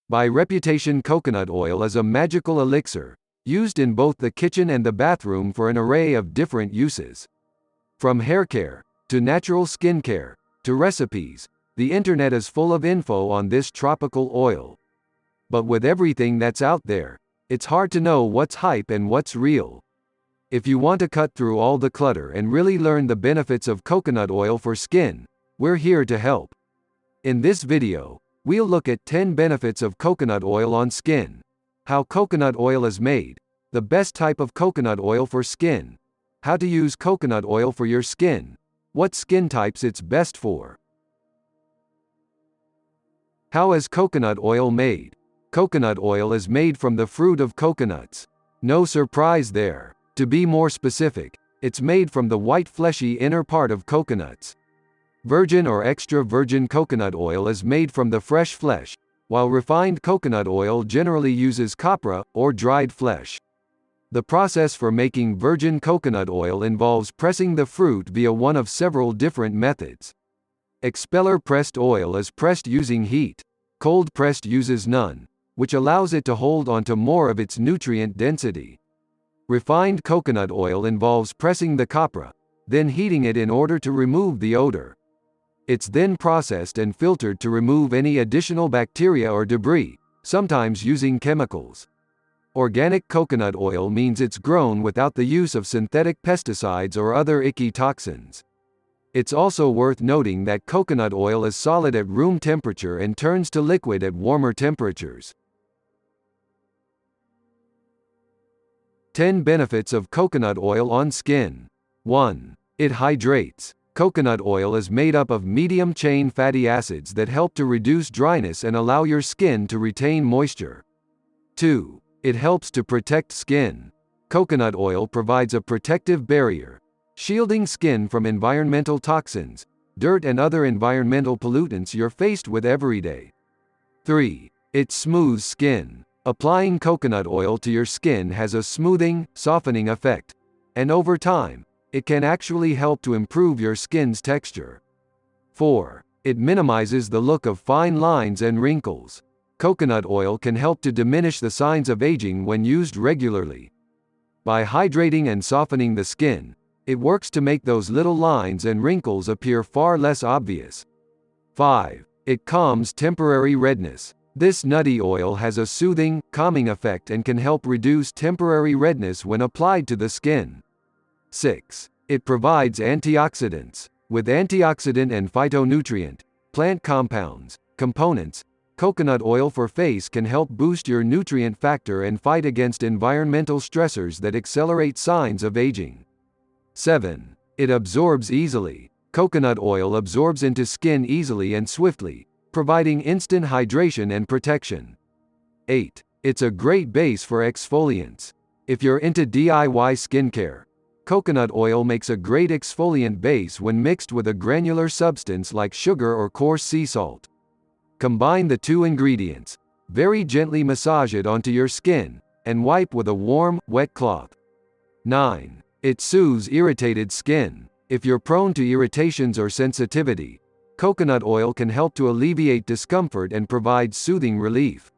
By reputation, coconut oil is a magical elixir, used in both the kitchen and the bathroom for an array of different uses. From hair care, to natural skincare, to recipes, the internet is full of info on this tropical oil. But with everything that's out there, it's hard to know what's hype and what's real. If you want to cut through all the clutter and really learn the benefits of coconut oil for skin, we're here to help. In this video, we'll look at 10 benefits of coconut oil on skin, how coconut oil is made, the best type of coconut oil for skin, how to use coconut oil for your skin, what skin types it's best for. How is coconut oil made? Coconut oil is made from the fruit of coconuts. No surprise there. To be more specific, it's made from the white fleshy inner part of coconuts. Virgin or extra virgin coconut oil is made from the fresh flesh, while refined coconut oil generally uses copra, or dried flesh. The process for making virgin coconut oil involves pressing the fruit via one of several different methods. Expeller pressed oil is pressed using heat. Cold pressed uses none, which allows it to hold onto more of its nutrient density. Refined coconut oil involves pressing the copra, then heating it in order to remove the odor. It's then processed and filtered to remove any additional bacteria or debris, sometimes using chemicals. Organic coconut oil means it's grown without the use of synthetic pesticides or other icky toxins. It's also worth noting that coconut oil is solid at room temperature and turns to liquid at warmer temperatures. 10 benefits of coconut oil on skin. 1. It hydrates. Coconut oil is made up of medium-chain fatty acids that help to reduce dryness and allow your skin to retain moisture. 2. It helps to protect skin. Coconut oil provides a protective barrier, shielding skin from environmental toxins, dirt and other environmental pollutants you're faced with every day. 3. It smooths skin. Applying coconut oil to your skin has a smoothing, softening effect, and over time, it can actually help to improve your skin's texture. 4. It minimizes the look of fine lines and wrinkles. Coconut oil can help to diminish the signs of aging when used regularly. By hydrating and softening the skin, it works to make those little lines and wrinkles appear far less obvious. 5. It calms temporary redness. This nutty oil has a soothing, calming effect and can help reduce temporary redness when applied to the skin. 6. It provides antioxidants. With antioxidant and phytonutrient, plant components, coconut oil for face can help boost your nutrient factor and fight against environmental stressors that accelerate signs of aging. 7. It absorbs easily. Coconut oil absorbs into skin easily and swiftly, providing instant hydration and protection. 8. It's a great base for exfoliants. If you're into DIY skincare, coconut oil makes a great exfoliant base when mixed with a granular substance like sugar or coarse sea salt. Combine the two ingredients, very gently massage it onto your skin, and wipe with a warm, wet cloth. 9. It soothes irritated skin. If you're prone to irritations or sensitivity, coconut oil can help to alleviate discomfort and provide soothing relief.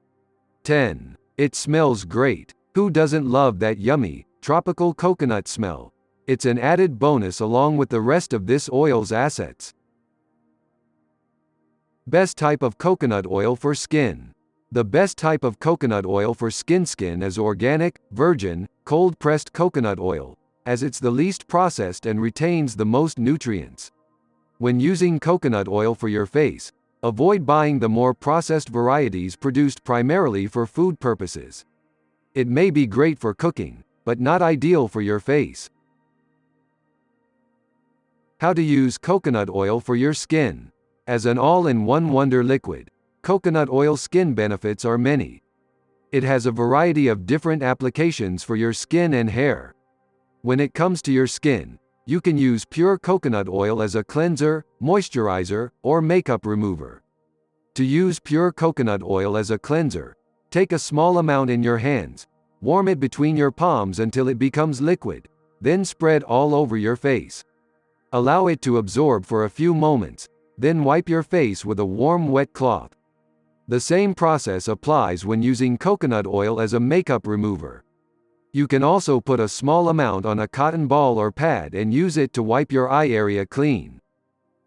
10. It smells great. Who doesn't love that yummy, tropical coconut smell? It's an added bonus along with the rest of this oil's assets. Best type of coconut oil for skin. The best type of coconut oil for skin is organic, virgin, cold-pressed coconut oil, as it's the least processed and retains the most nutrients. When using coconut oil for your face, avoid buying the more processed varieties produced primarily for food purposes. It may be great for cooking, but not ideal for your face. How to use coconut oil for your skin. As an all-in-one wonder liquid, coconut oil skin benefits are many. It has a variety of different applications for your skin and hair. When it comes to your skin, you can use pure coconut oil as a cleanser, moisturizer, or makeup remover. To use pure coconut oil as a cleanser, take a small amount in your hands, warm it between your palms until it becomes liquid, then spread all over your face. Allow it to absorb for a few moments, then wipe your face with a warm wet cloth. The same process applies when using coconut oil as a makeup remover. You can also put a small amount on a cotton ball or pad and use it to wipe your eye area clean.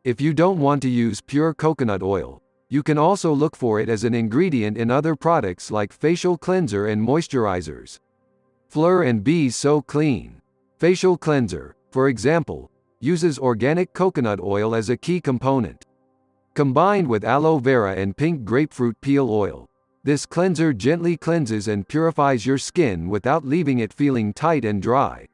If you don't want to use pure coconut oil, you can also look for it as an ingredient in other products like facial cleanser and moisturizers. Fleur & Bee's So Clean Facial Cleanser, for example, uses organic coconut oil as a key component. Combined with aloe vera and pink grapefruit peel oil, this cleanser gently cleanses and purifies your skin without leaving it feeling tight and dry.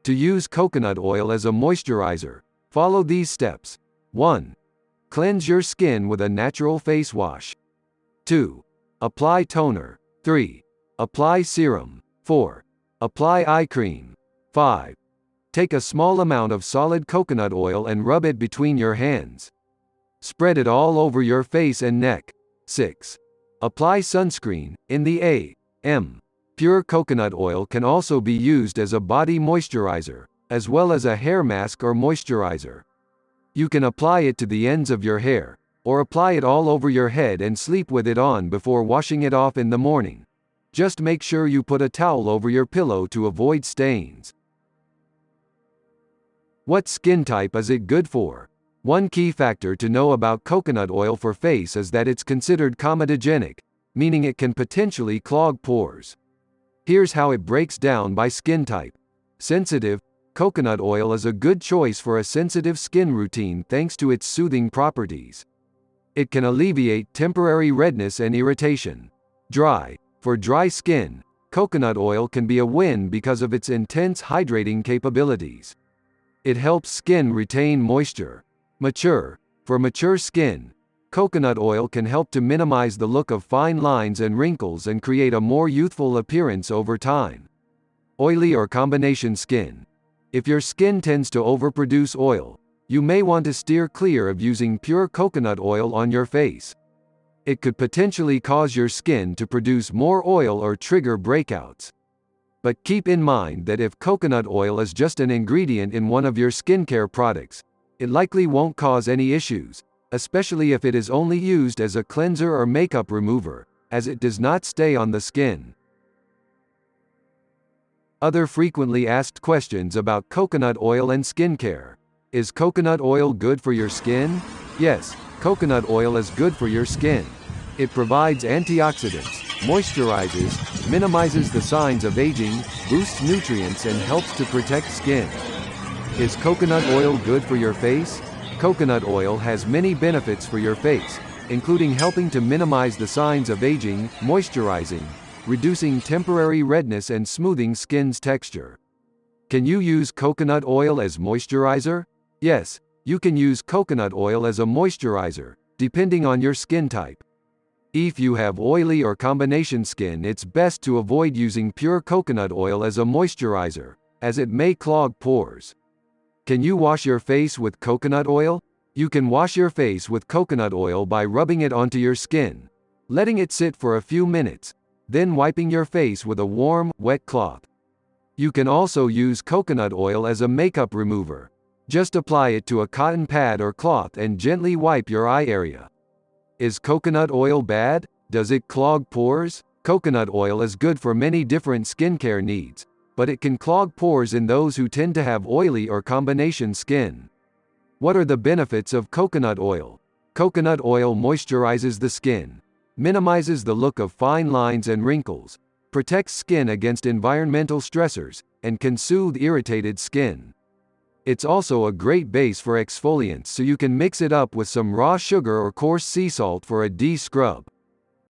To use coconut oil as a moisturizer, follow these steps. 1. Cleanse your skin with a natural face wash. 2. Apply toner. 3. Apply serum. 4. Apply eye cream. 5. Take a small amount of solid coconut oil and rub it between your hands. Spread it all over your face and neck. 6. Apply sunscreen. In the A.M. Pure coconut oil can also be used as a body moisturizer, as well as a hair mask or moisturizer. You can apply it to the ends of your hair, or apply it all over your head and sleep with it on before washing it off in the morning. Just make sure you put a towel over your pillow to avoid stains. What skin type is it good for? One key factor to know about coconut oil for face is that it's considered comedogenic, meaning it can potentially clog pores. Here's how it breaks down by skin type. Sensitive, coconut oil is a good choice for a sensitive skin routine thanks to its soothing properties. It can alleviate temporary redness and irritation. Dry, for dry skin, coconut oil can be a win because of its intense hydrating capabilities. It helps skin retain moisture. Mature, for mature skin, coconut oil can help to minimize the look of fine lines and wrinkles and create a more youthful appearance over time. Oily or combination skin. If your skin tends to overproduce oil, you may want to steer clear of using pure coconut oil on your face. It could potentially cause your skin to produce more oil or trigger breakouts. But keep in mind that if coconut oil is just an ingredient in one of your skincare products, it likely won't cause any issues, especially if it is only used as a cleanser or makeup remover, as it does not stay on the skin. Other frequently asked questions about coconut oil and skincare. Is coconut oil good for your skin? Yes, coconut oil is good for your skin. It provides antioxidants, moisturizes, minimizes the signs of aging, boosts nutrients and helps to protect skin. Is coconut oil good for your face? Coconut oil has many benefits for your face, including helping to minimize the signs of aging, moisturizing, reducing temporary redness and smoothing skin's texture. Can you use coconut oil as moisturizer? Yes, you can use coconut oil as a moisturizer, depending on your skin type. If you have oily or combination skin, it's best to avoid using pure coconut oil as a moisturizer, as it may clog pores. Can you wash your face with coconut oil? You can wash your face with coconut oil by rubbing it onto your skin, letting it sit for a few minutes, then wiping your face with a warm, wet cloth. You can also use coconut oil as a makeup remover. Just apply it to a cotton pad or cloth and gently wipe your eye area. Is coconut oil bad? Does it clog pores? Coconut oil is good for many different skincare needs, but it can clog pores in those who tend to have oily or combination skin. What are the benefits of coconut oil? Coconut oil moisturizes the skin, minimizes the look of fine lines and wrinkles, protects skin against environmental stressors, and can soothe irritated skin. It's also a great base for exfoliants, so you can mix it up with some raw sugar or coarse sea salt for a de-scrub.